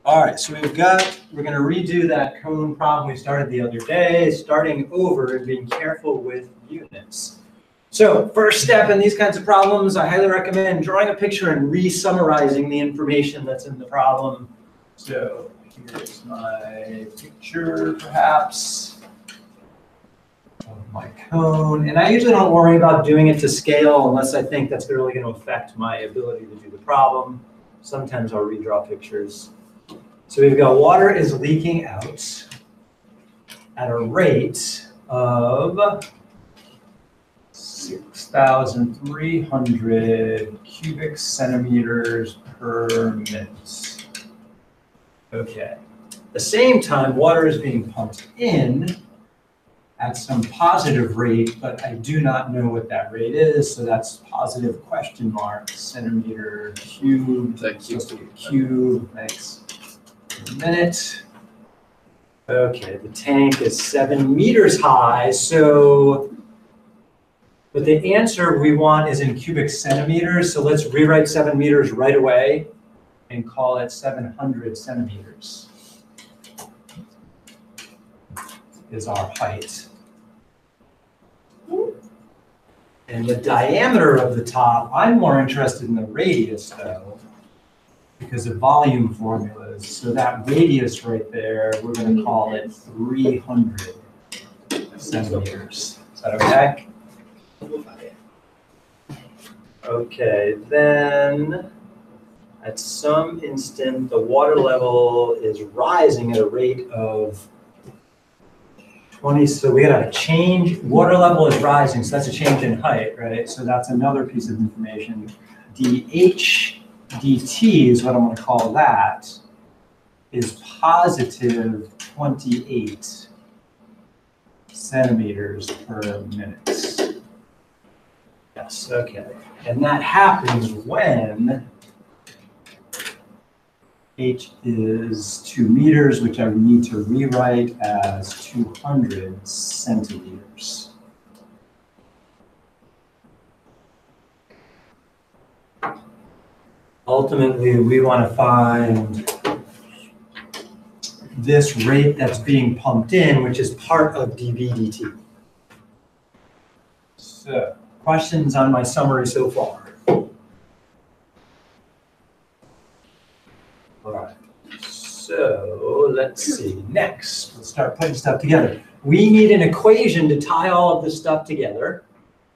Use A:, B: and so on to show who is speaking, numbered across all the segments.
A: All right, so we're going to redo that cone problem we started the other day, starting over and being careful with units. So first step in these kinds of problems, I highly recommend drawing a picture and re-summarizing the information that's in the problem. So here's my picture, perhaps, of my cone. And I usually don't worry about doing it to scale unless I think that's really going to affect my ability to do the problem. Sometimes I'll redraw pictures. So we've got water is leaking out at a rate of 6,300 cubic centimeters per minute. Okay. At the same time, water is being pumped in at some positive rate, but I do not know what that rate is, so that's positive question mark, centimeter cubed. It's supposed to be cube, thanks. Per minute. Okay, the tank is 7 meters high, so, but the answer we want is in cubic centimeters, so let's rewrite 7 meters right away and call it 700 centimeters is our height. And the diameter of the top, I'm more interested in the radius though, because of volume formulas. So that radius right there, we're going to call it 300 centimeters. Is that okay? Okay, then at some instant, the water level is rising at a rate of 20. So we got a change. Water level is rising, so that's a change in height, right? So that's another piece of information. dH dt is what I'm going to call that, is positive 28 centimeters per minute. Yes, okay. And that happens when h is 2 meters, which I need to rewrite as 200 centimeters. Ultimately, we want to find this rate that's being pumped in, which is part of dV dt. So, questions on my summary so far? All right, so let's see. Next, let's start putting stuff together. We need an equation to tie all of this stuff together,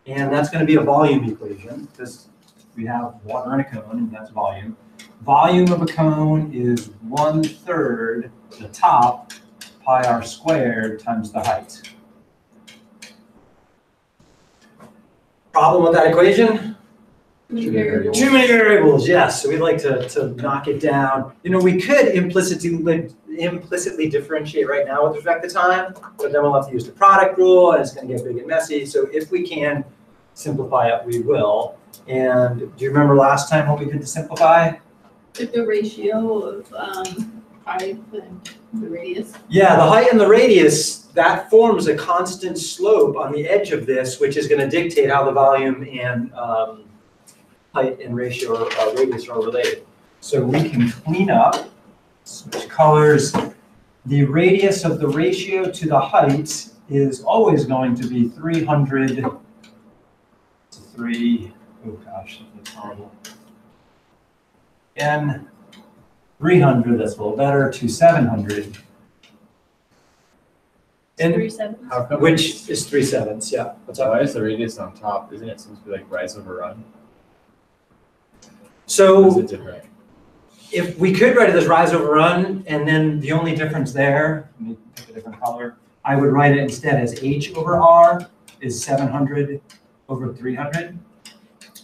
A: and that's going to be a volume equation, because we have water in a cone, and that's volume. Volume of a cone is 1/3 the top pi r squared times the height. Problem with that equation? Too many variables, yes. So we'd like to knock it down. You know, we could implicitly differentiate right now with respect to time, but then we'll have to use the product rule, and it's going to get big and messy. So if we can simplify it, we will. And do you remember last time what we did to simplify?
B: Like the ratio of height and the radius?
A: Yeah, the height and the radius, that forms a constant slope on the edge of this, which is going to dictate how the volume and height and ratio or radius are related. So we can clean up, switch colors. The radius of the ratio to the height is always going to be 300 to 3. Oh gosh, that's horrible. Again, 300, that's a little better, to 700. And
B: 3/7.
A: which is 3/7, yeah. What's up?
C: Why is the radius on top? Isn't it supposed to be like rise over run?
A: So
C: Is it different?
A: if we could write it as rise over run, and then the only difference there, let me pick a different color, I would write it instead as h over r is 700 over 300.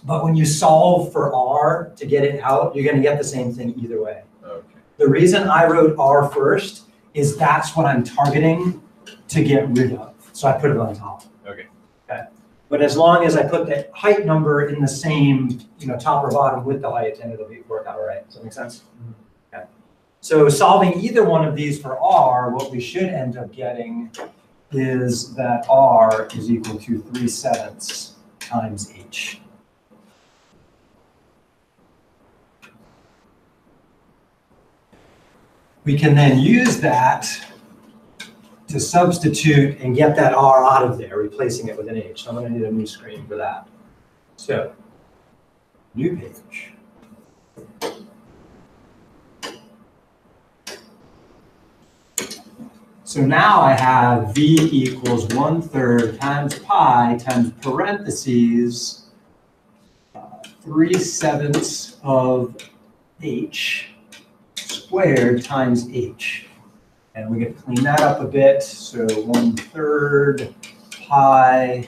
A: But when you solve for r to get it out, you're going to get the same thing either way.
C: Okay.
A: The reason I wrote r first is that's what I'm targeting to get rid of. So I put it on top.
C: Okay.
A: Okay. But as long as I put the height number in the same, top or bottom with the height, then it'll work out all right. Does that make sense? Mm-hmm. Okay. So solving either one of these for r, what we should end up getting is that r is equal to 3/7 times h. we can then use that to substitute and get that r out of there, replacing it with an h. So I'm going to need a new screen for that. So, new page. So now I have v equals 1/3 times pi times parentheses 3/7 of h squared times h. And we're going to clean that up a bit. So 1/3 pi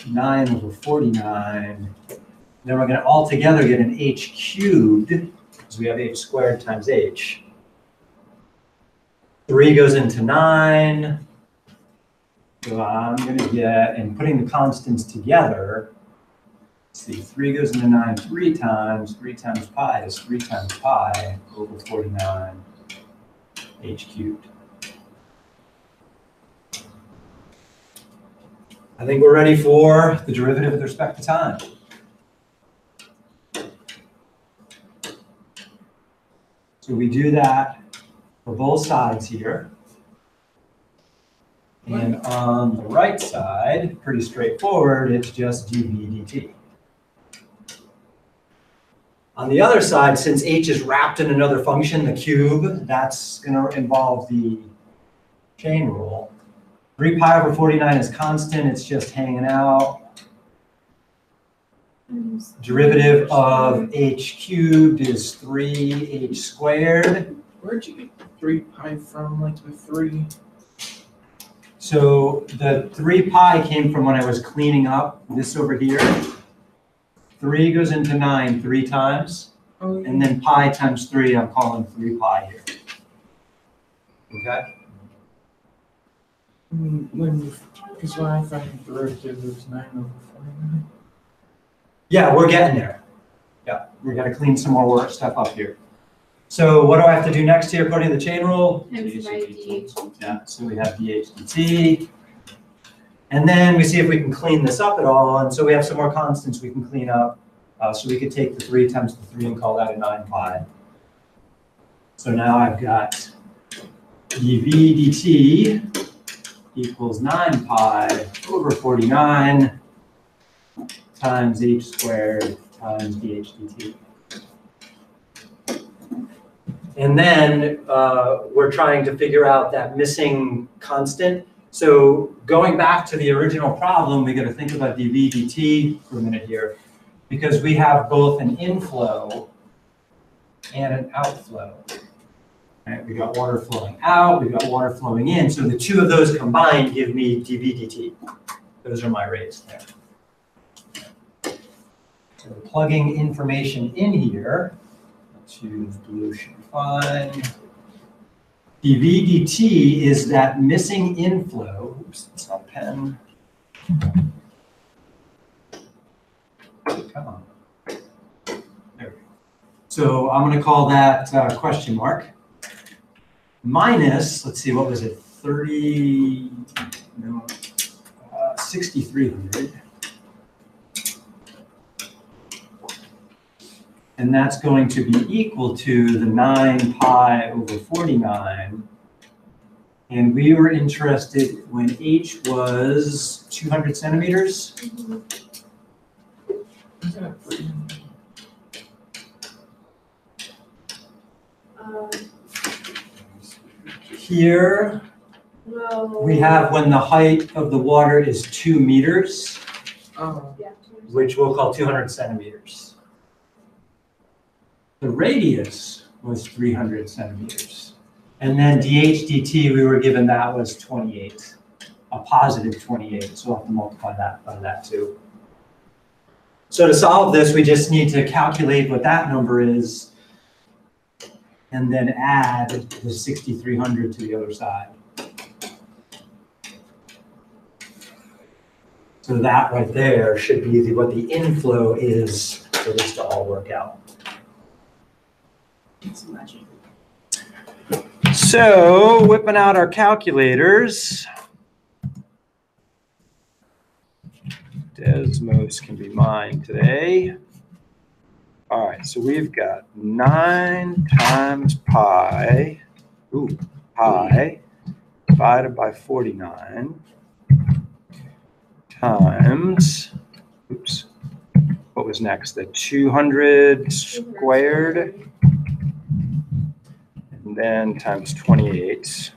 A: 9/49. Then we're going to altogether get an h cubed, because we have h squared times h. 3 goes into 9. So I'm going to get, and putting the constants together, let's see, 3 goes into 9 3 times. 3 times pi is 3 times pi over 49 h cubed. I think we're ready for the derivative with respect to time. So we do that for both sides here. And on the right side, pretty straightforward, it's just dv dt. On the other side, since h is wrapped in another function, the cube, that's going to involve the chain rule. 3 pi over 49 is constant, it's just hanging out. Derivative of h cubed is 3h squared.
C: Where'd you get 3 pi from, like the 3?
A: So the 3 pi came from when I was cleaning up this over here. 3 goes into 9 3 times.
C: Oh, yeah.
A: And then pi times 3, I'm calling 3 pi here. Okay?
C: Because when I find the derivative, it's 9/49.
A: Yeah, we're getting there. Yeah, we're going to clean some more stuff up here. So what do I have to do next here according to the chain rule?
B: Times by dh.
A: Yeah, so we have dh dt. And then we see if we can clean this up at all. And so we have some more constants we can clean up. So we could take the 3 times the 3 and call that a 9 pi. So now I've got dv dt equals 9 pi over 49 times h squared times dh dt. And then we're trying to figure out that missing constant. So going back to the original problem, we got to think about dv dt for a minute here, because we have both an inflow and an outflow. Right? We got water flowing out, we got water flowing in. So the two of those combined give me dv dt. Those are my rates there. So plugging information in here, let's use dilution fine. dv dt is that missing inflow. Oops, it's not a pen. Come on. There we go. So I'm going to call that question mark. Minus, let's see, what was it? 6,300. And that's going to be equal to the 9 pi over 49. And we were interested when h was 200 centimeters. Here, we have when the height of the water is 2 meters, which we'll call 200 centimeters. The radius was 300 centimeters. And then dh dt, we were given that was 28, a positive 28. So we'll have to multiply that by that too. So to solve this, we just need to calculate what that number is and then add the 6,300 to the other side. So that right there should be what the inflow is for this to all work out. So whipping out our calculators. Desmos can be mine today. All right, so we've got 9 times pi. pi divided by 49 times, oops, what was next? The 200 squared, and then times 28.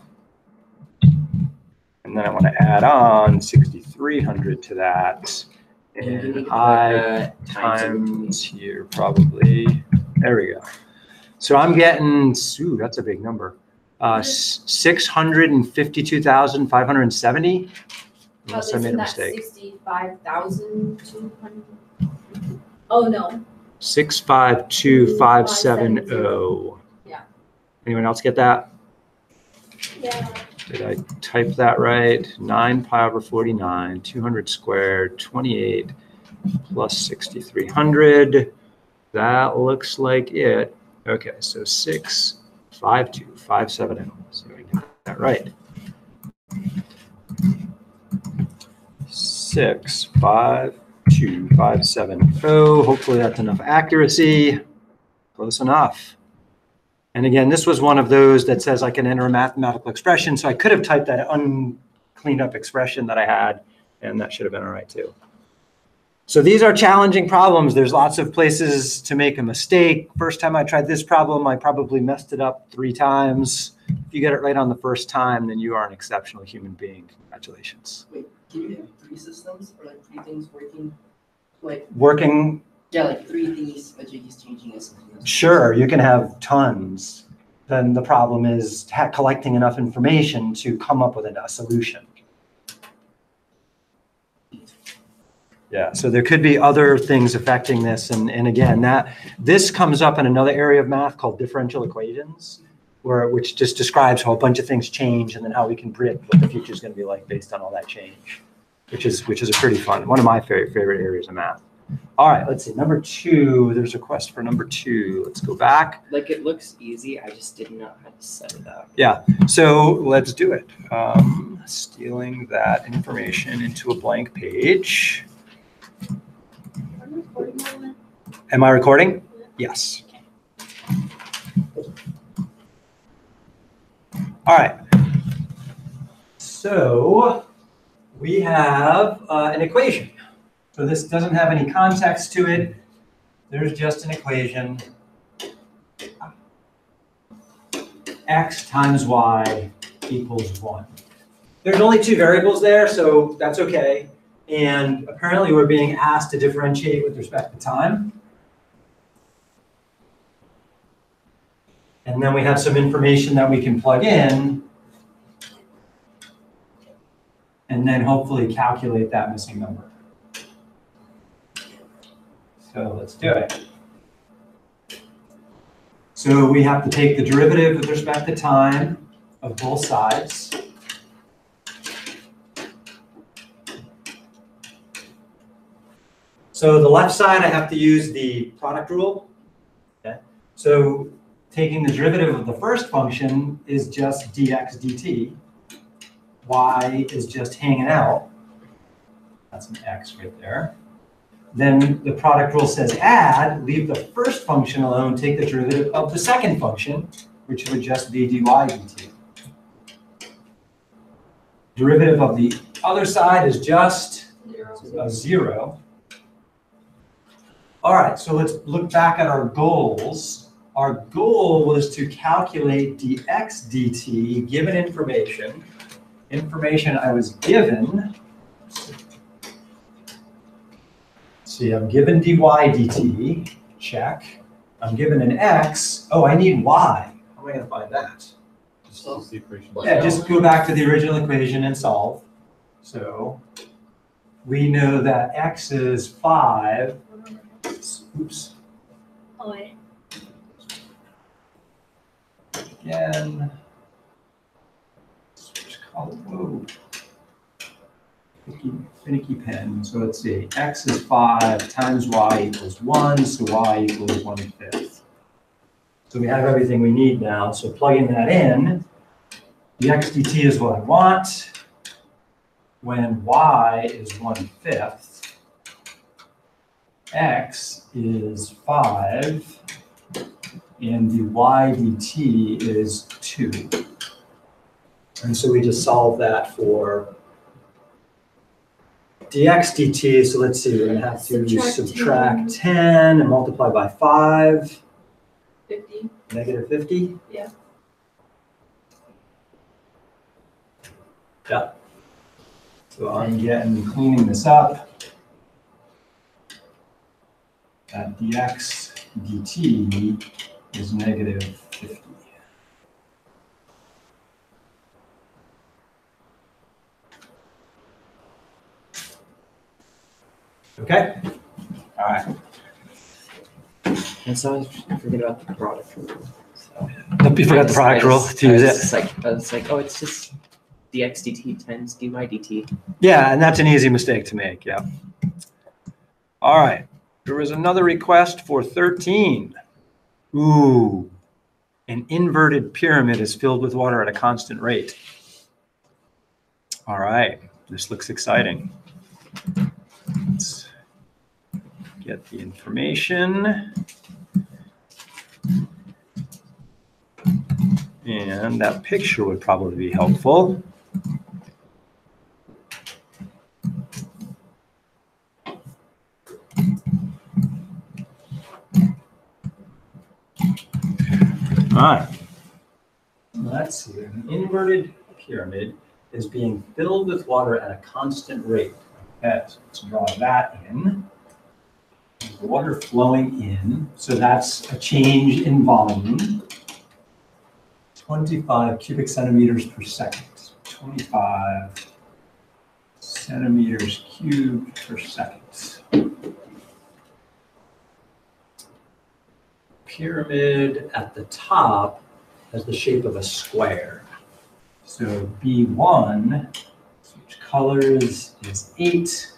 A: And then I want to add on 6,300 to that. And I times here probably, there we go. So I'm getting, ooh, that's a big number. 652,570. Unless I made a mistake.
B: 65,200. Oh, no.
A: 652,570.
B: Yeah.
A: Anyone else get that?
B: Yeah.
A: Did I type that right? 9 pi over 49, 200 squared, 28 plus 6,300. That looks like it. Okay, so 652,570. So I get that right. 652,570. Hopefully that's enough accuracy. Close enough. And again, this was one of those that says I can enter a mathematical expression. So I could have typed that uncleaned up expression that I had, and that should have been all right too. So these are challenging problems. There's lots of places to make a mistake. First time I tried this problem, I probably messed it up 3 times. If you get it right on the first time, then you are an exceptional human being. Congratulations.
D: Wait, can you have 3 systems or like 3 things working? Like
A: working.
D: Yeah, like 3 things, but you're just changing it.
A: Sure, you can have tons. Then the problem is collecting enough information to come up with a solution. Yeah, so there could be other things affecting this. And again, this comes up in another area of math called differential equations, which just describes how a bunch of things change and then how we can predict what the future is going to be like based on all that change, which is a pretty fun, one of my favorite areas of math. All right, let's see, number 2, there's a request for number 2. Let's go back.
D: Like it looks easy, I just didn't know how to set it up.
A: Yeah, so let's do it. Stealing that information into a blank page. Am I recording? Yes. All right. So we have an equation. So this doesn't have any context to it. There's just an equation. X times Y equals 1. There's only 2 variables there, so that's okay. And apparently we're being asked to differentiate with respect to time. And then we have some information that we can plug in and then hopefully calculate that missing number. So let's do it. So we have to take the derivative with respect to time of both sides. So the left side, I have to use the product rule. Okay. So taking the derivative of the first function is just dx dt. Y is just hanging out. That's an x right there. Then the product rule says add, leave the first function alone, take the derivative of the second function, which would just be dy dt. Derivative of the other side is just a 0. All right, so let's look back at our goals. Our goal was to calculate dx dt given information. Information I was given. See, I'm given dy dt, check. I'm given an x. Oh, I need y. How am I going to find that?
C: Just the equation.
A: Yeah, just go back to the original equation and solve. So we know that x is 5. Oops.
B: Oh, wait.
A: Again. Switch color. Whoa. Finicky pen. So let's see. X is 5 times y equals 1. So y equals 1/5. So we have everything we need now. So plugging that in, dx dt is what I want. When y is 1/5. X is 5, and dy dt is 2. 2. And so we just solve that for dx dt. So let's see, we're going to have to subtract 10 and multiply by 5.
B: 50.
A: Negative 50?
B: Yeah.
A: Yeah. So I'm cleaning this up. That dx dt is negative 50. Okay? All right.
D: And so I forget about the product rule. So
A: You forgot the product rule to use it.
D: I was like, oh, it's just dx dt times dy dt.
A: Yeah, and that's an easy mistake to make, yeah. All right, there was another request for 13. Ooh, an inverted pyramid is filled with water at a constant rate. All right, this looks exciting. Let's get the information. And that picture would probably be helpful. All right, let's see. An inverted pyramid is being filled with water at a constant rate. Okay, so let's draw that in. Water flowing in, so that's a change in volume. 25 cubic centimeters per second. 25 centimeters cubed per second. Pyramid at the top has the shape of a square. So B1, switch colors, is 8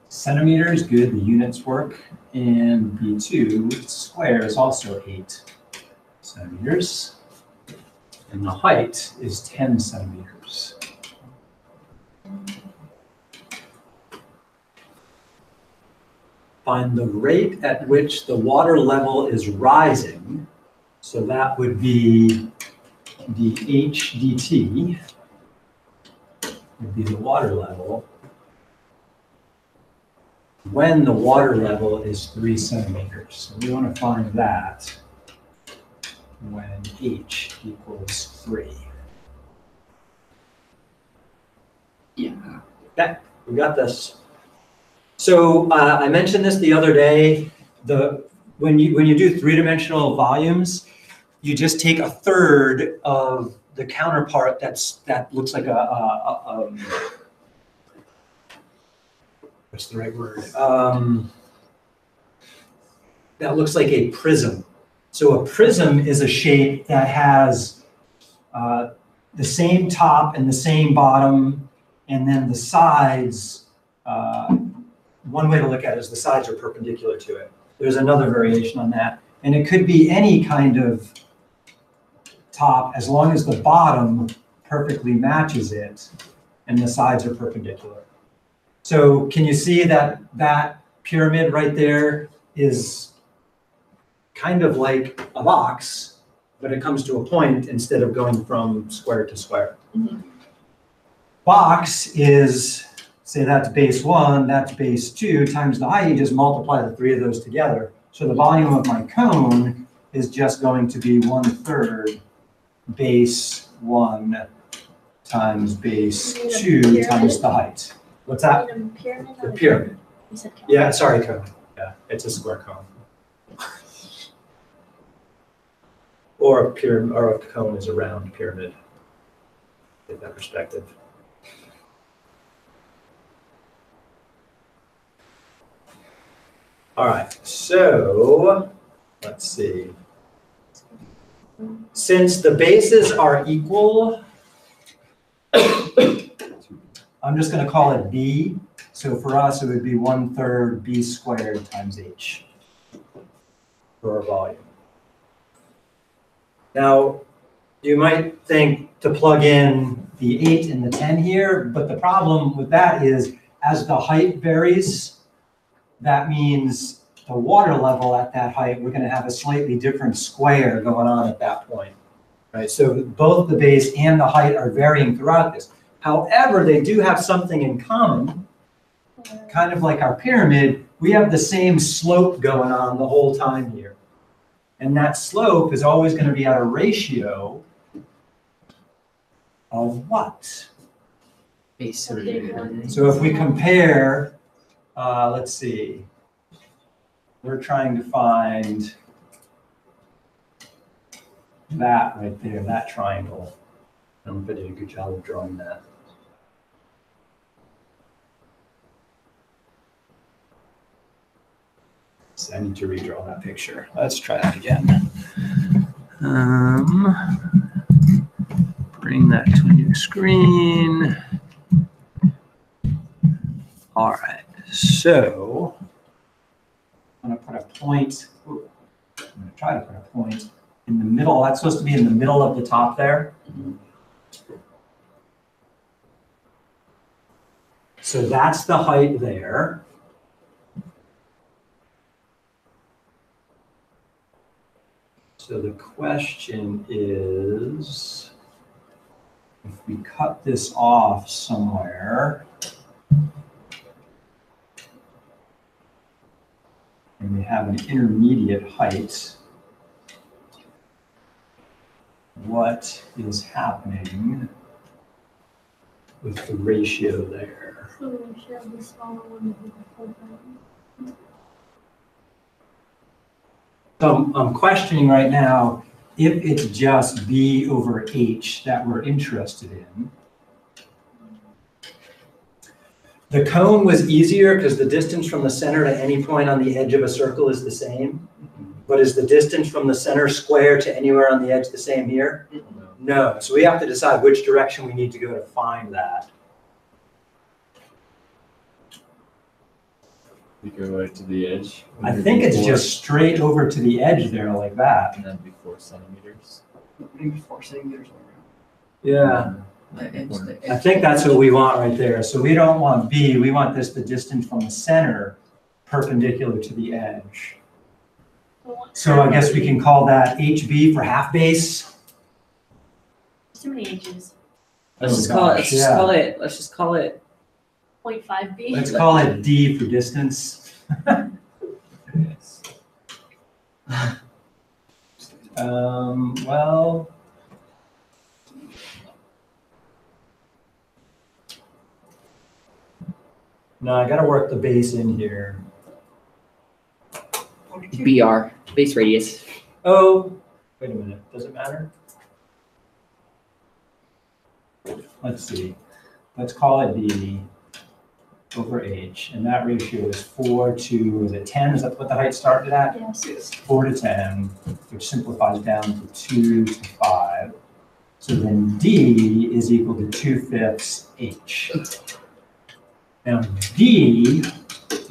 A: centimeters. Good, the units work. And B2, square, is also 8 centimeters. And the height is 10 centimeters. Find the rate at which the water level is rising. So that would be the h dt, would be the water level, when the water level is 3 centimeters. So we want to find that when h equals 3.
D: Yeah.
A: Okay, we got this. So I mentioned this the other day. When you do 3-dimensional volumes, you just take a third of the counterpart that looks like what's the right word? That looks like a prism. So a prism is a shape that has the same top and the same bottom, and then the sides. One way to look at it is the sides are perpendicular to it. There's another variation on that. And it could be any kind of top as long as the bottom perfectly matches it and the sides are perpendicular. So can you see that that pyramid right there is kind of like a box, but it comes to a point instead of going from square to square.
B: Mhm.
A: Box is, say that's base 1, that's base 2, times the height, you just multiply the 3 of those together. So the volume of my cone is just going to be 1/3 base 1 times base 2 times the height. What's that? The pyramid.
E: You said Calc.
A: Yeah, sorry, cone. Yeah, it's a square cone. Or a pyramid, or a cone is a round pyramid. Get that perspective. All right, so let's see. Since the bases are equal, I'm just going to call it b. So for us, it would be 1/3 b squared times h for our volume. Now, you might think to plug in the 8 and the 10 here, but the problem with that is as the height varies, that means the water level at that height, we're going to have a slightly different square going on at that point. right? So both the base and the height are varying throughout this. However, they do have something in common, kind of like our pyramid. We have the same slope going on the whole time here. And that slope is always going to be at a ratio of what?
E: Base.
B: So
A: if we compare, let's see, we're trying to find that right there, that triangle. I don't know if I did a good job of drawing that. So I need to redraw that picture. Let's try that again. Bring that to a new screen. All right, so I'm gonna put a point, I'm gonna try to put a point in the middle. That's supposed to be in the middle of the top there. So that's the height there. So the question is, if we cut this off somewhere, and we have an intermediate height, what is happening with the ratio there?
B: So we should have the smaller one with the full height.
A: So I'm questioning right now if it's just B over H that we're interested in. The cone was easier because the distance from the center to any point on the edge of a circle is the same. But is the distance from the center square to anywhere on the edge the same here? No. So we have to decide which direction we need to go to find that.
C: You go right to the edge.
A: I think it's just straight over to the edge there like that.
C: And then be 4 centimeters.
D: Maybe 4 centimeters around.
A: Yeah.
D: The edge,
A: I think that's what we want right there. So we don't want B, we want the distance from the center perpendicular to the edge. So I guess we can call that HB for half base.
B: Too many H's.
E: Let's
A: Oh,
E: just call it.
A: gosh, yeah.
E: Let's just call it.
B: 0.5B.
A: Let's call it D for distance.
C: Yes.
A: Well. No, I gotta work the base in here.
E: BR, base radius.
A: Oh, wait a minute, does it matter? Let's see, let's call it D over H, and that ratio is 4 to, is it 10? Is that what the height started at?
B: Yes.
A: 4 to 10, which simplifies down to 2 to 5. So then D is equal to 2/5 H. Now D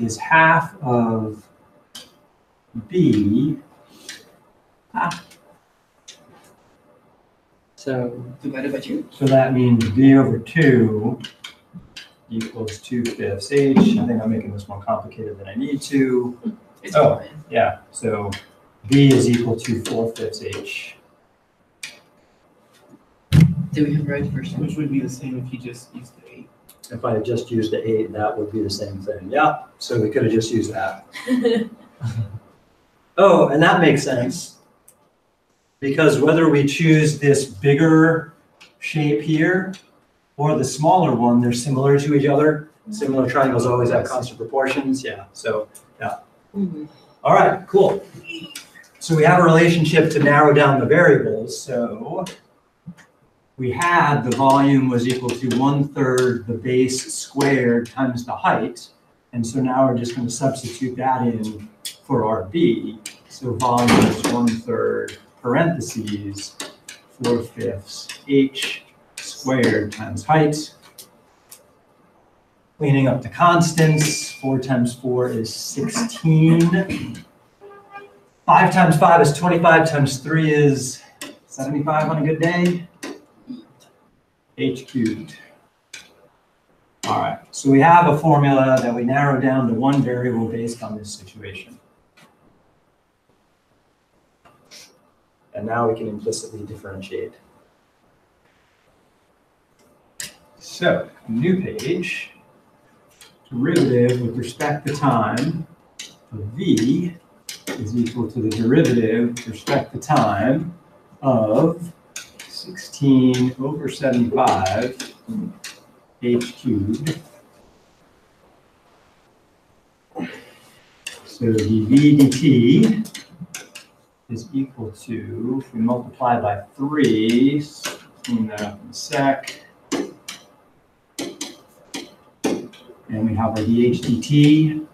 A: is half of B.
E: So
D: divided by 2.
A: So that means B over 2 equals 2/5 H. I think I'm making this more complicated than I need to.
D: It's
A: Oh.
D: fine.
A: Yeah, so B is equal to 4/5 H.
D: Do we have right first?
F: Which would be the same if you just used the 8.
A: If I had just used the 8, that would be the same thing. Yeah, so we could have just used that. Oh, and that makes sense. Because whether we choose this bigger shape here or the smaller one, they're similar to each other. Similar triangles always have constant proportions. Yeah, so, yeah. All right, cool. So we have a relationship to narrow down the variables. So we had the volume was equal to 1/3 the base squared times the height. And so now we're just going to substitute that in for our B. So volume is 1/3 parentheses 4/5 H squared times height. Cleaning up the constants, 4 times 4 is 16. 5 times 5 is 25 times 3 is 75 on a good day. H cubed. All right, so we have a formula that we narrow down to one variable based on this situation. And now we can implicitly differentiate. So, new page. Derivative with respect to time of v is equal to the derivative with respect to time of 16 over 75 h cubed. So dv dt is equal to, if we multiply by 3, clean that up in a sec, and we have our dh dt.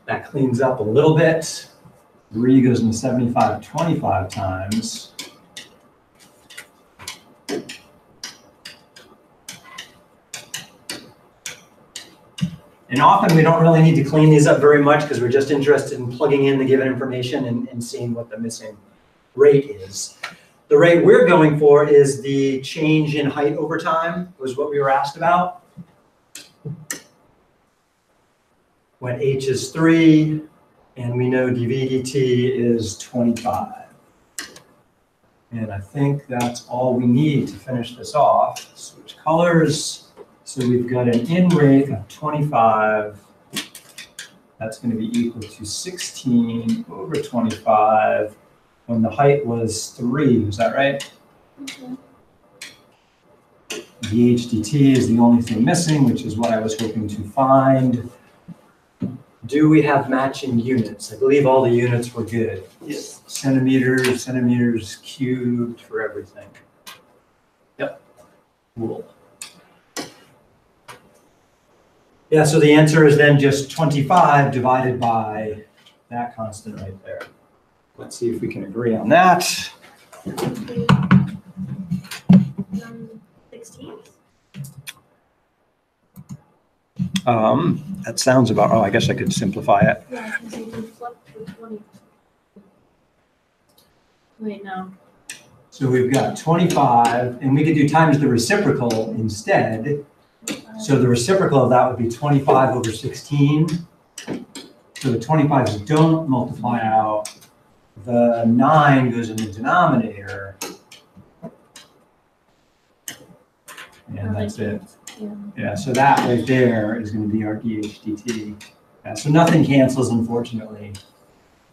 A: That cleans up a little bit. 3 goes into 75 25 times. And often we don't really need to clean these up very much because we're just interested in plugging in the given information and seeing what the missing rate is. The rate we're going for is the change in height over time, was what we were asked about. When h is 3, and we know dv dt is 25. And I think that's all we need to finish this off. Switch colors. So we've got an in rate of 25. That's going to be equal to 16 over 25 when the height was 3. Was that right?
B: Okay.
A: dh dt is the only thing missing, which is what I was hoping to find. Do we have matching units? I believe all the units were good.
D: Yes.
A: Centimeters, centimeters cubed for everything. Yep. Cool. Yeah, so the answer is then just 25 divided by that constant right there. Let's see if we can agree on that.
B: 16.
A: That sounds about, oh, I guess I could simplify it.
B: Yeah, because you can flip the 20. Wait, no.
A: So we've got 25, and we could do times the reciprocal instead. So the reciprocal of that would be 25 over 16. So the 25s don't multiply out. The 9 goes in the denominator. And that's it.
B: Yeah.
A: Yeah, so that right there is going to be our dh dt. Yeah, so nothing cancels, unfortunately.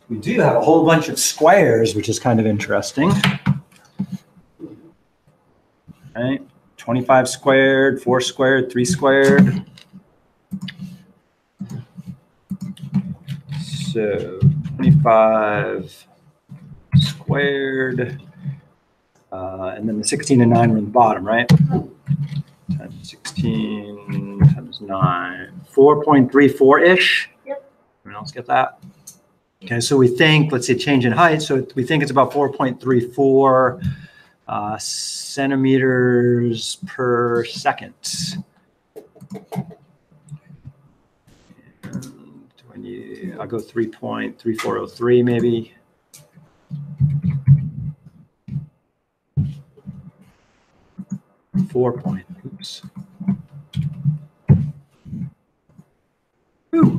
A: We do have a whole bunch of squares, which is kind of interesting. Right? 25 squared, 4 squared, 3 squared. So 25 squared, and then the 16 and 9 are in the bottom, right? Times 16 times 9, 4.34-ish.
B: Yep.
A: Anyone else get that? Okay, so we think, let's say change in height, so we think it's about 4.34 centimeters per second. And do I need, I'll go 3.3403 maybe. Oops. Ooh,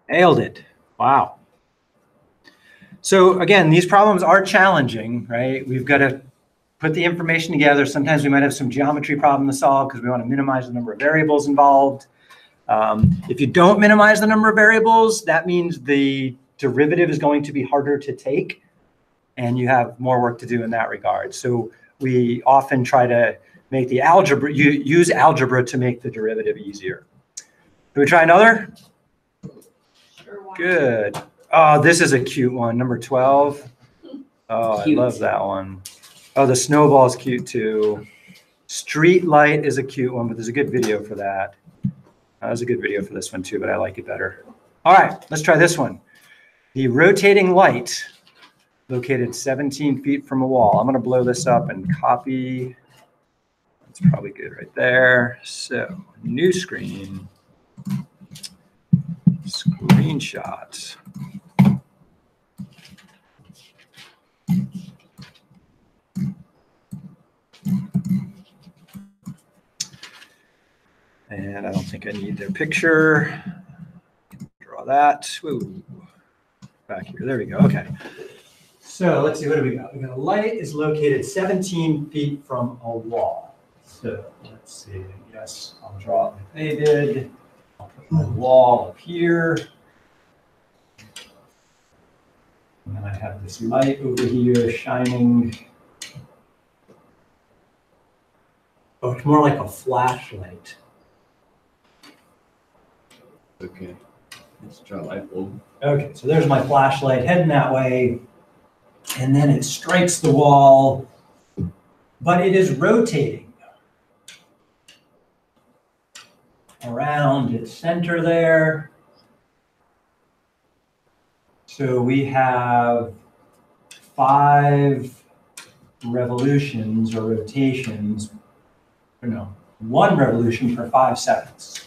A: nailed it. Wow. So again, these problems are challenging, right? We've got to put the information together. Sometimes we might have some geometry problem to solve because we want to minimize the number of variables involved. If you don't minimize the number of variables, that means the derivative is going to be harder to take, and you have more work to do in that regard. So we often try to make the algebra, use algebra to make the derivative easier. Can we try another?
B: Sure, why not?
A: Good. Oh, this is a cute one, number 12. Oh,
E: Cute.
A: I love that one. Oh, the snowball is cute too. Street light is a cute one, but there's a good video for that. There's a good video for this one too, but I like it better. All right, let's try this one. The rotating light located 17 feet from a wall. I'm going to blow this up and copy. That's probably good right there. So, new screen. Screenshot. And I don't think I need their picture. Draw that. Woo. Back here. There we go. Okay. So let's see, what do we got? We got a light is located 17 feet from a wall. So let's see, yes, I'll draw it like they did. I'll put my wall up here. And then I have this light over here shining. Oh, it's more like a flashlight.
G: Okay. Let's draw a light bulb.
A: Okay, so there's my flashlight heading that way. And then it strikes the wall, but it is rotating around its center there. So we have 5 revolutions or rotations, or no, 1 revolution per 5 seconds.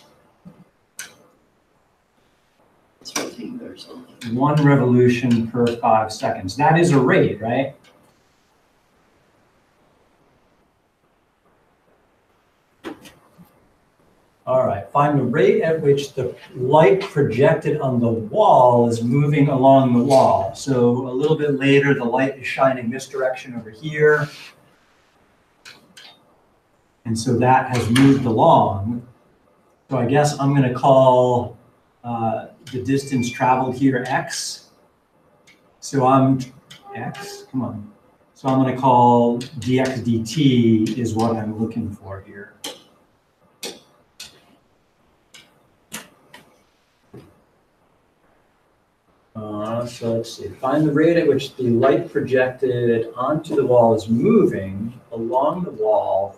D: It's rectangular or something.
A: 1 revolution per 5 seconds. That is a rate, right? All right, find the rate at which the light projected on the wall is moving along the wall. So a little bit later, the light is shining this direction over here. And so that has moved along. So I guess I'm going to call the distance traveled here x. So I'm x, come on. So I'm going to call dx dt is what I'm looking for here. So let's see, find the rate at which the light projected onto the wall is moving along the wall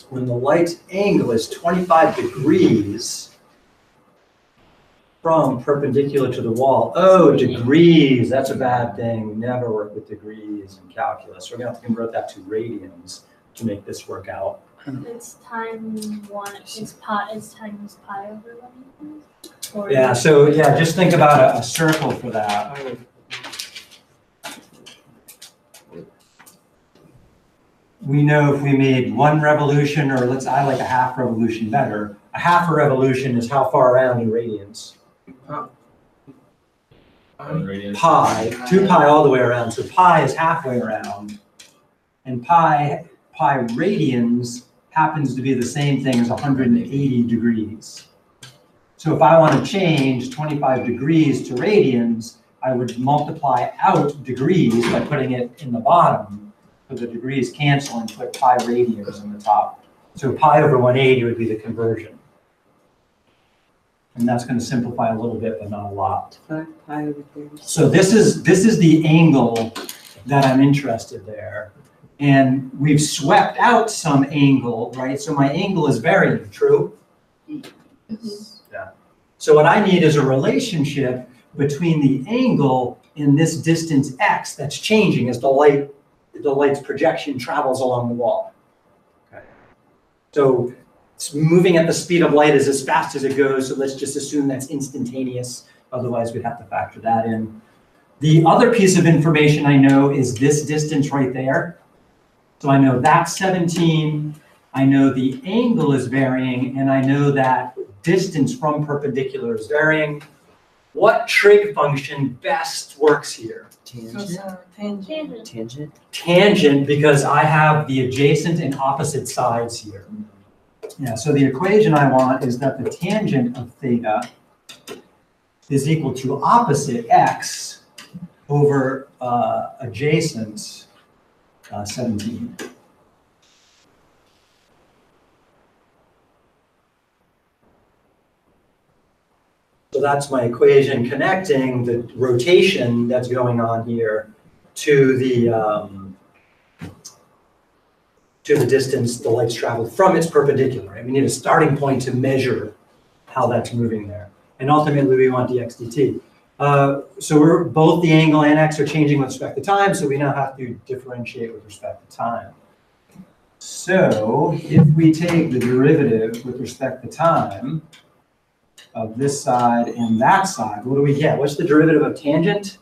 A: when the light's angle is 25 degrees from perpendicular to the wall. Oh, degrees, that's a bad thing. Never work with degrees in calculus. We're gonna have to convert that to radians to make this work out.
H: It's times 1, it's times pi over 1. Or
A: Yeah, so yeah, just think about a circle for that. We know if we made 1 revolution, or I like a half revolution better. A half a revolution is how far around in radians? Pi, 2 pi all the way around. So pi is halfway around. And pi radians happens to be the same thing as 180 degrees. So if I want to change 25 degrees to radians, I would multiply out degrees by putting it in the bottom. So the degrees cancel and put pi radians in the top. So pi over 180 would be the conversion. And that's going to simplify a little bit, but not a lot. So this is the angle that I'm interested there. And we've swept out some angle, right? So my angle is varying, true?
D: Yes.
A: Yeah. So what I need is a relationship between the angle in this distance x that's changing as the light's projection travels along the wall. Okay. So it's moving at the speed of light is as fast as it goes, so let's just assume that's instantaneous. Otherwise, we'd have to factor that in. The other piece of information I know is this distance right there. So I know that's 17, I know the angle is varying, and I know that distance from perpendicular is varying. What trig function best works here?
D: Tangent.
E: Tangent.
A: Tangent, because I have the adjacent and opposite sides here. Yeah, so the equation I want is that the tangent of theta is equal to opposite x over adjacent 17. So that's my equation connecting the rotation that's going on here to the distance the light's traveled from its perpendicular. Right? We need a starting point to measure how that's moving there. And ultimately, we want dx dt. So both the angle and x are changing with respect to time, so we now have to differentiate with respect to time. So if we take the derivative with respect to time of this side and that side, what do we get? What's the derivative of tangent?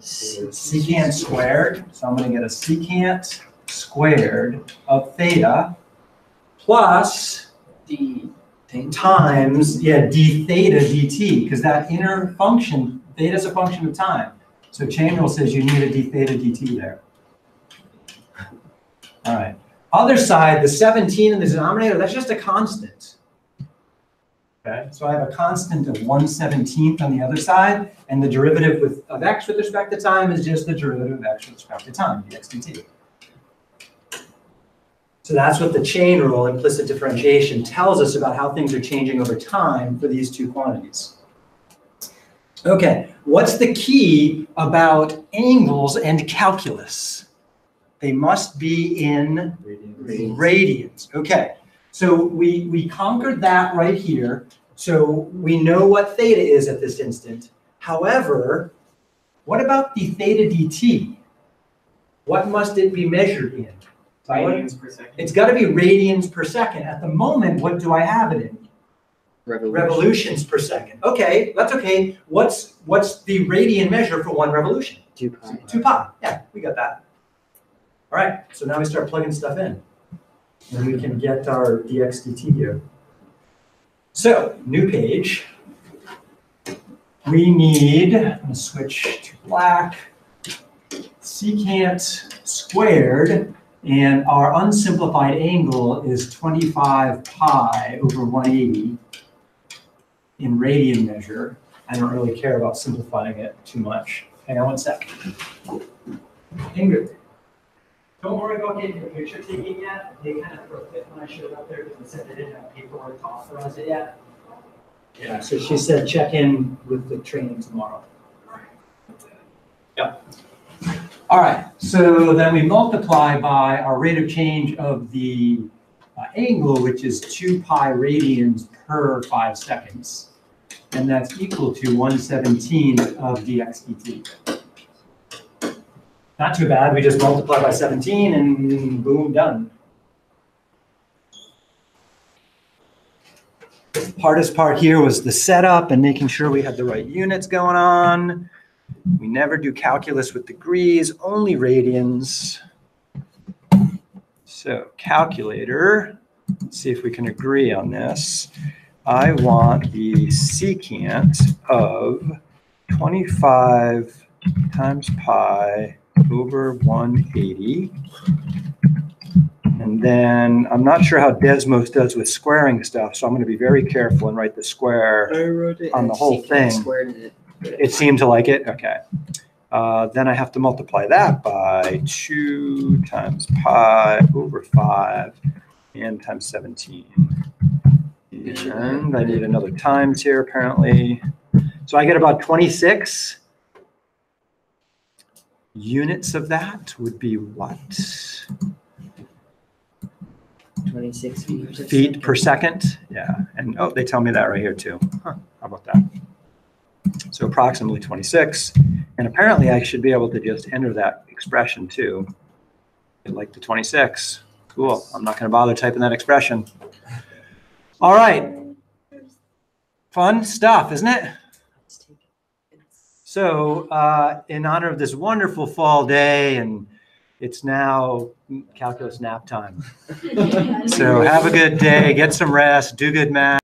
A: Secant squared. So I'm going to get a secant squared of theta plus
D: D
A: times, d theta dt, because that inner function, theta is a function of time. So chain rule says you need a d theta dt there. All right. Other side, the 17 in the denominator, that's just a constant. Okay, so I have a constant of 1/17 on the other side, and the derivative of x with respect to time is just the derivative of x with respect to time, dx dt. So that's what the chain rule, implicit differentiation, tells us about how things are changing over time for these two quantities. Okay, what's the key about angles and calculus? They must be in radians. Okay, so we conquered that right here. So we know what theta is at this instant. However, what about the theta dt? What must it be measured in?
F: Radians per second.
A: It's got to be radians per second. At the moment, what do I have it in? Revolutions per second. Okay, that's okay. What's the radian measure for one revolution?
E: 2 pi.
A: 2 pi. Yeah, we got that. All right, so now we start plugging stuff in. And we can get our dx dt here. So, new page. We need, I'm going to switch to black, secant squared, and our unsimplified angle is 25 pi over 180 in radian measure. I don't really care about simplifying it too much. Hang on one sec. Ingrid, don't worry about getting your picture taken yet. They kind of threw a fit when I showed up there because they said they didn't have paperwork to authorize it yet. Yeah, so she said check in with the training tomorrow. Yep. All right, so then we multiply by our rate of change of the angle, which is 2 pi radians per 5 seconds. And that's equal to 1/17 of dx dt. Not too bad, we just multiply by 17 and boom, done. The hardest part here was the setup and making sure we had the right units going on. We never do calculus with degrees, only radians. So calculator, let's see if we can agree on this. I want the secant of 25 times pi over 180. And then I'm not sure how Desmos does with squaring stuff, so I'm going to be very careful and write the square on the whole thing. It seemed to like it? Okay. Then I have to multiply that by 2 times pi over 5 and times 17. And I need another times here, apparently. So I get about 26 units of that would be what?
E: 26
A: Feet per second. Yeah. And oh, they tell me that right here too. Huh. How about that? So approximately 26. And apparently I should be able to just enter that expression too. Like the 26. Cool. I'm not going to bother typing that expression. All right. Fun stuff, isn't it? So in honor of this wonderful fall day, and it's now calculus nap time. So have a good day, get some rest, do good math.